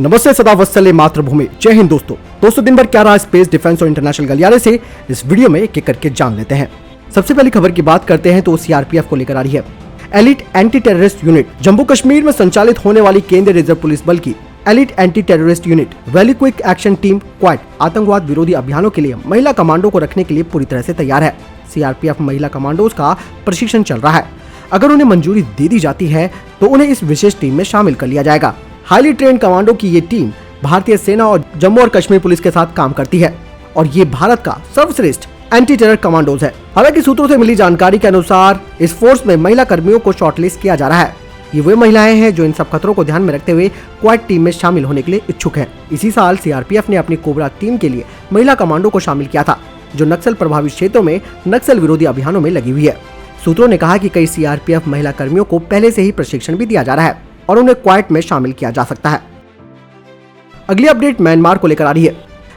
नमस्ते, सदा वत्सले मातृभूमि। जय हिंद दोस्तों दिन भर क्या रहा स्पेस, डिफेंस और इंटरनेशनल गलियारे से इस वीडियो में एक एक करके जान लेते हैं। सबसे पहली खबर की बात करते हैं तो सीआरपीएफ को लेकर आ रही है। Elite anti terrorist unit Jammu Kashmir में संचालित होने वाली केंद्रीय रिजर्व पुलिस बल की elite anti terrorist unit valley quick action team quad आतंकवाद विरोधी अभियानों के लिए महिला कमांडो को रखने के लिए पूरी तरह से तैयार है। सीआरपीएफ महिला कमांडोज का प्रशिक्षण चल रहा है। अगर उन्हें मंजूरी दे दी जाती है तो उन्हें इस विशेष टीम में शामिल कर लिया जाएगा। हाईली ट्रेन कमांडो की ये टीम भारतीय सेना और जम्मू और कश्मीर पुलिस के साथ काम करती है और ये भारत का सर्वश्रेष्ठ एंटी टेरर कमांडोज है। हालांकि सूत्रों से मिली जानकारी के अनुसार इस फोर्स में महिला कर्मियों को शॉर्टलिस्ट किया जा रहा है। ये वे महिलाएं हैं जो इन सब खतरों को ध्यान में रखते हुए क्वाड टीम में शामिल होने के लिए इच्छुक हैं। इसी साल सीआरपीएफ ने अपनी कोबरा टीम के लिए महिला कमांडो को शामिल किया था, जो नक्सल प्रभावित क्षेत्रों में नक्सल विरोधी अभियानों में लगी हुई है। सूत्रों ने कहा कि कई सीआरपीएफ महिला कर्मियों को पहले से ही प्रशिक्षण भी दिया जा रहा है और उन्हें क्वाड में शामिल किया जा सकता है। अगली अपडेट म्यांमार को लेकर आ रही है।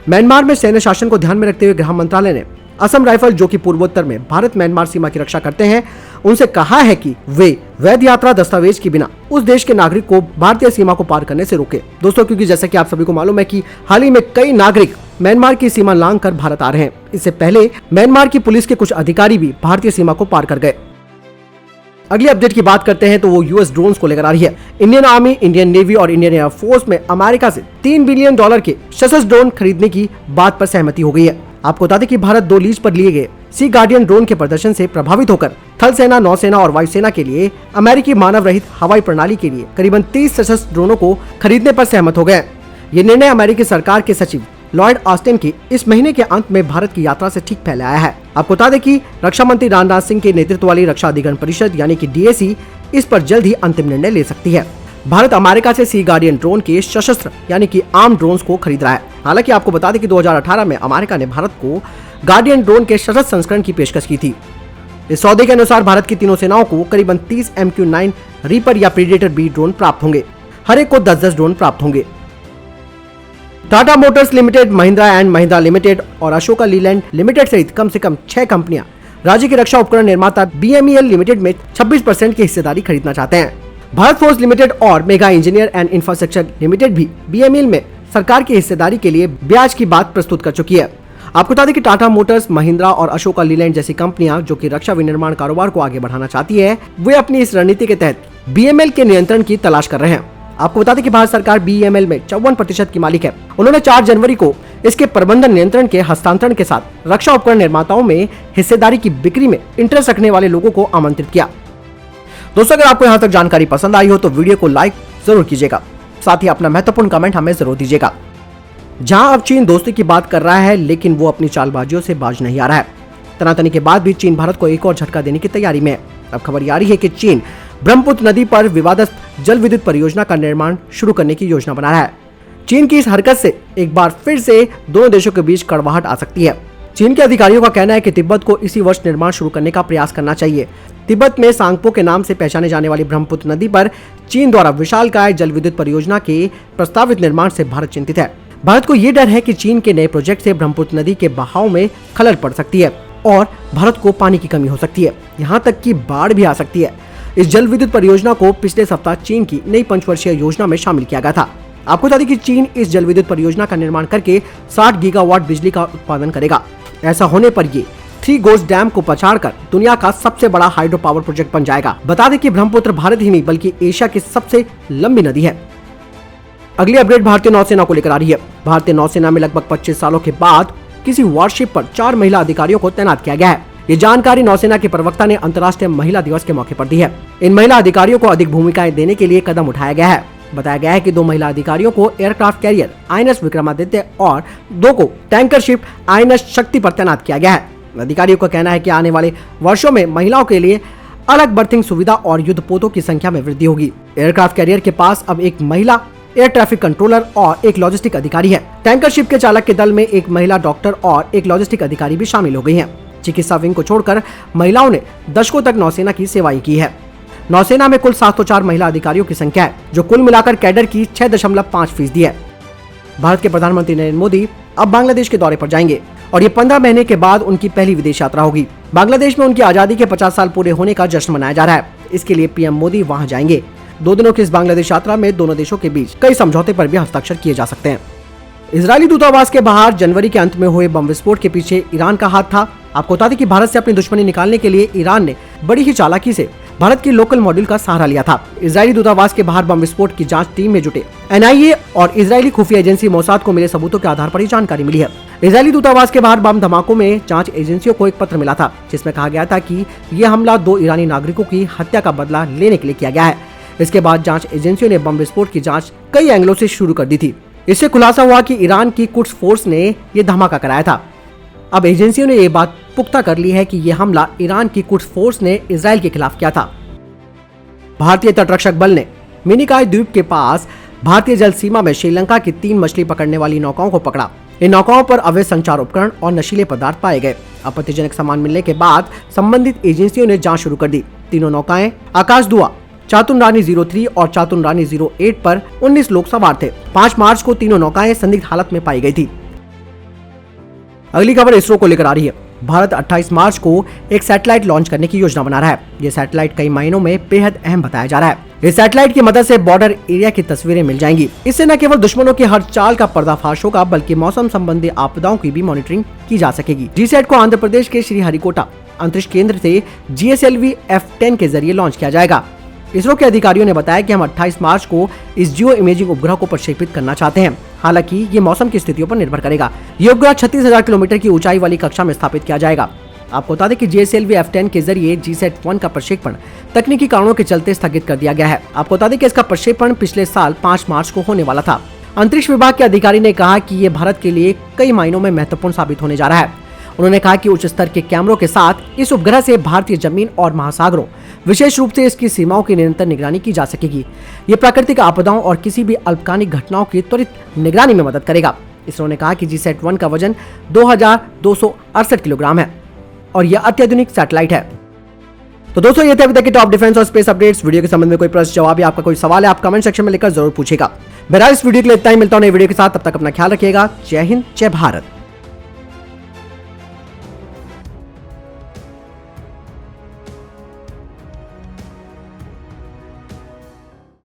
म्यांमार में सैन्य शासन को ध्यान में रखते हुए गृह मंत्रालय ने असम राइफल, जो कि पूर्वोत्तर में भारत म्यांमार सीमा की रक्षा करते हैं, उनसे कहा है कि वे वैध यात्रा दस्तावेज के बिना उस देश के नागरिक को भारतीय सीमा को पार करने से रोके। दोस्तों, क्योंकि जैसा कि आप सभी को मालूम है कि हाल ही में कई नागरिक म्यांमार की सीमा लांघ कर भारत आ रहे हैं। इससे पहले म्यांमार की पुलिस के कुछ अधिकारी भी भारतीय सीमा को पार कर गए। अगली अपडेट की बात करते हैं तो वो यूएस ड्रोन्स को लेकर आ रही है। इंडियन आर्मी, इंडियन नेवी और इंडियन एयरफोर्स में अमेरिका से $3 बिलियन के सशस्त्र ड्रोन खरीदने की बात पर सहमति हो गई है। आपको बता दें कि भारत 2 लीज पर लिए गए सी गार्डियन ड्रोन के प्रदर्शन से प्रभावित होकर थल सेना, नौसेना और वायुसेना के लिए अमेरिकी मानव रहित हवाई प्रणाली के लिए करीबन 30 सशस्त्र ड्रोनों को खरीदने पर सहमत हो गए। ये निर्णय अमेरिकी सरकार के सचिव लॉयड ऑस्टिन की इस महीने के अंत में भारत की यात्रा से ठीक पहले आया है। आपको बता दें कि रक्षा मंत्री राजनाथ सिंह के नेतृत्व वाली रक्षा अधिग्रहण परिषद यानी कि डीएसी इस पर जल्द ही अंतिम निर्णय ले सकती है। भारत अमेरिका से सी गार्डियन ड्रोन के सशस्त्र यानी कि आर्म ड्रोन्स को खरीद रहा है। हालांकि आपको बता दें कि 2018 में अमेरिका ने भारत को गार्डियन ड्रोन के सशस्त्र संस्करण की पेशकश की थी। इस सौदे के अनुसार भारत की तीनों सेनाओं को करीबन 30 MQ-9 रीपर या प्रीडेटर बी ड्रोन प्राप्त होंगे। हर एक को 10-10 ड्रोन प्राप्त होंगे। Tata Motors limited, Mahindra and Mahindra limited और अशोका लीलैंड लिमिटेड सहित कम से कम 6 कंपनियां राज्य की रक्षा उपकरण निर्माता BMEL लिमिटेड में 26% की हिस्सेदारी खरीदना चाहते हैं। भारत फोर्स लिमिटेड और mega engineer and infrastructure limited भी BMEL में सरकार की हिस्सेदारी के लिए ब्याज की बात प्रस्तुत कर चुकी है। आपको बता दें कि टाटा मोटर्स, महिंद्रा और अशोका लीलैंड जैसी कंपनियां जो कि रक्षा विनिर्माण कारोबार को आगे बढ़ाना चाहती है, वे अपनी इस रणनीति के तहत BMEL के नियंत्रण की तलाश कर रहे हैं। आपको बता दें कि भारत सरकार BMEL में 54% की मालिक है। उन्होंने 4 जनवरी को इसके प्रबंधन नियंत्रण के हस्तांतरण के साथ रक्षा उपकरण निर्माताओं में हिस्सेदारी की बिक्री में इंटरेस्ट रखने वाले लोगों को आमंत्रित किया। दोस्तों, अगर आपको यहाँ तक जानकारी पसंद आई हो तो वीडियो को लाइक जरूर कीजिएगा, साथ ही अपना महत्वपूर्ण कमेंट हमें जरूर दीजिएगा। जहां अब चीन दोस्ती की बात कर रहा है, लेकिन वो अपनी चालबाजियों से बाज नहीं आ रहा है। तनातनी के बाद भी चीन भारत को एक और झटका देने की तैयारी में है। अब खबर ये आ रही है कि चीन ब्रह्मपुत्र नदी पर विवादित जल विद्युत परियोजना का निर्माण शुरू करने की योजना बना रहा है। चीन की इस हरकत से एक बार फिर से दोनों देशों के बीच कड़वाहट आ सकती है। चीन के अधिकारियों का कहना है कि तिब्बत को इसी वर्ष निर्माण शुरू करने का प्रयास करना चाहिए। तिब्बत में सांगपो के नाम से पहचाने जाने वाली ब्रह्मपुत्र नदी पर चीन द्वारा विशालकाय जल विद्युत परियोजना के प्रस्तावित निर्माण से भारत चिंतित है। भारत को ये डर है कि चीन के नए प्रोजेक्ट से ब्रह्मपुत्र नदी के बहाव में खलल पड़ सकती है और भारत को पानी की कमी हो सकती है, यहाँ तक कि बाढ़ भी आ सकती है। इस जल विद्युत परियोजना को पिछले सप्ताह चीन की नई 5 वर्षीय योजना में शामिल किया गया था। आपको बता दें कि चीन इस जल विद्युत परियोजना का निर्माण करके 60 गीगावाट बिजली का उत्पादन करेगा। ऐसा होने पर ये 3 गोज डैम को पछाड़कर दुनिया का सबसे बड़ा हाइड्रो पावर प्रोजेक्ट बन जाएगा। बता दें कि ब्रह्मपुत्र भारत ही नहीं बल्कि एशिया की सबसे लंबी नदी है। अगली अपडेट भारतीय नौसेना को लेकर आ रही है। भारतीय नौसेना में लगभग 25 सालों के बाद किसी वॉरशिप पर 4 महिला अधिकारियों को तैनात किया गया है। ये जानकारी नौसेना के प्रवक्ता ने अंतर्राष्ट्रीय महिला दिवस के मौके पर दी है। इन महिला अधिकारियों को अधिक भूमिकाएं देने के लिए कदम उठाया गया है। बताया गया है कि 2 महिला अधिकारियों को एयरक्राफ्ट कैरियर INS विक्रमादित्य और 2 को टैंकर शिप INS शक्ति पर तैनात किया गया है। अधिकारियों का कहना है कि आने वाले वर्षों में महिलाओं के लिए अलग बर्थिंग सुविधा और युद्धपोतों की संख्या में वृद्धि होगी। एयरक्राफ्ट कैरियर के पास अब एक महिला एयर ट्रैफिक कंट्रोलर और एक लॉजिस्टिक अधिकारी है। टैंकर शिप के चालक के दल में एक महिला डॉक्टर और एक लॉजिस्टिक अधिकारी भी शामिल हो गई हैं। चिकित्सा विंग को छोड़कर महिलाओं ने दशकों तक नौसेना की सेवाएं की है। नौसेना में कुल 704 महिला अधिकारियों की संख्या है, जो कुल मिलाकर कैडर की 6.5% है। भारत के प्रधानमंत्री नरेंद्र मोदी अब बांग्लादेश के दौरे पर जाएंगे और ये 15 महीने के बाद उनकी पहली विदेश यात्रा होगी। बांग्लादेश में उनकी आजादी के 50 साल पूरे होने का जश्न मनाया जा रहा है। इसके लिए पीएम मोदी वहां जाएंगे। 2 दिनों की इस बांग्लादेश यात्रा में दोनों देशों के बीच कई समझौते पर भी हस्ताक्षर किए जा सकते हैं। इजरायली दूतावास के बाहर जनवरी के अंत में हुए बम विस्फोट के पीछे ईरान का हाथ था। आपको बता दें कि भारत से अपनी दुश्मनी निकालने के लिए ईरान ने बड़ी ही चालाकी से भारत की लोकल मॉड्यूल का सहारा लिया था। इजरायली दूतावास के बाहर बम विस्फोट की जांच टीम में जुटे NIA और इजरायली खुफिया एजेंसी मोसाद को मिले सबूतों के आधार पर ही जानकारी मिली है। इजरायली दूतावास के बाहर बम धमाकों में जांच एजेंसियों को एक पत्र मिला था, जिसमें कहा गया था कि यह हमला 2 ईरानी नागरिकों की हत्या का बदला लेने के लिए किया गया है। इसके बाद जांच एजेंसियों ने बम विस्फोट की जांच कई एंगलों से शुरू कर दी थी। इससे खुलासा हुआ कि ईरान की कुड्स फोर्स ने यह धमाका कराया था। अब एजेंसियों ने यह बात पुख्ता कर ली है कि यह हमला ईरान की कुड्स फोर्स ने इजराइल के खिलाफ किया था। भारतीय तटरक्षक बल ने मिनिकॉय द्वीप के पास भारतीय जल सीमा में श्रीलंका की 3 मछली पकड़ने वाली नौकाओं को पकड़ा। इन नौकाओं पर अवैध संचार उपकरण और नशीले पदार्थ पाए गए। आपत्तिजनक सामान मिलने के बाद संबंधित एजेंसियों ने जांच शुरू कर दी। तीनों नौकाएं आकाशदुआ, चातुन रानी 03 और चातुन रानी 08 पर 19 लोग सवार थे। 5 मार्च को तीनों नौकाएं संदिग्ध हालत में पाई गई थी। अगली खबर इसरो को लेकर आ रही है। भारत 28 मार्च को एक सैटेलाइट लॉन्च करने की योजना बना रहा है। यह सैटेलाइट कई मायनों में बेहद अहम बताया जा रहा है। इस सैटेलाइट की मदद से बॉर्डर एरिया की तस्वीरें मिल जाएंगी। इससे न केवल दुश्मनों की हर चाल का पर्दाफाश होगा, बल्कि मौसम संबंधी आपदाओं की भी मॉनिटरिंग की जा सकेगी। जीसैट को आंध्र प्रदेश के श्रीहरिकोटा अंतरिक्ष केंद्र से GSLV F10 के जरिए लॉन्च किया जाएगा। इसरो के अधिकारियों ने बताया कि हम 28 मार्च को इस जियो इमेजिंग उपग्रह को प्रक्षेपित करना चाहते हैं। हालांकि ये मौसम की स्थितियों पर निर्भर करेगा। ये उपग्रह 36,000 किलोमीटर की ऊंचाई वाली कक्षा में स्थापित किया जाएगा। आपको बता दें कि GSLV F10 के जरिए GSAT-1 का प्रक्षेपण तकनीकी कारणों के चलते स्थगित कर दिया गया है। आपको बता दें कि इसका प्रक्षेपण पिछले साल 5 मार्च को होने वाला था। अंतरिक्ष विभाग के अधिकारी ने कहा कि ये भारत के लिए कई मायनों में महत्वपूर्ण साबित होने जा रहा है। उन्होंने कहा कि उच्च स्तर के कैमरों के साथ इस उपग्रह से भारतीय जमीन और महासागरों, विशेष रूप से इसकी सीमाओं की निरंतर निगरानी की जा सकेगी। ये प्राकृतिक आपदाओं और किसी भी अल्पकालिक घटनाओं की त्वरित निगरानी में मदद करेगा। इसरो ने कहा कि GSAT-1 का वजन 2268 किलोग्राम है और यह अत्याधुनिक सैटेलाइट है। तो दोस्तों, ये थे अभी तक के टॉप डिफेंस और स्पेस अपडेट्स। वीडियो के संबंध में कोई प्रश्न, जवाब या आपका कोई सवाल है, आप कमेंट सेक्शन में लिखकर जरूर पूछेगा। बहरहाल इस वीडियो के लिए इतना ही। मिलता हूं नई वीडियो के साथ, तब तक अपना ख्याल रखिएगा। जय हिंद, जय भारत।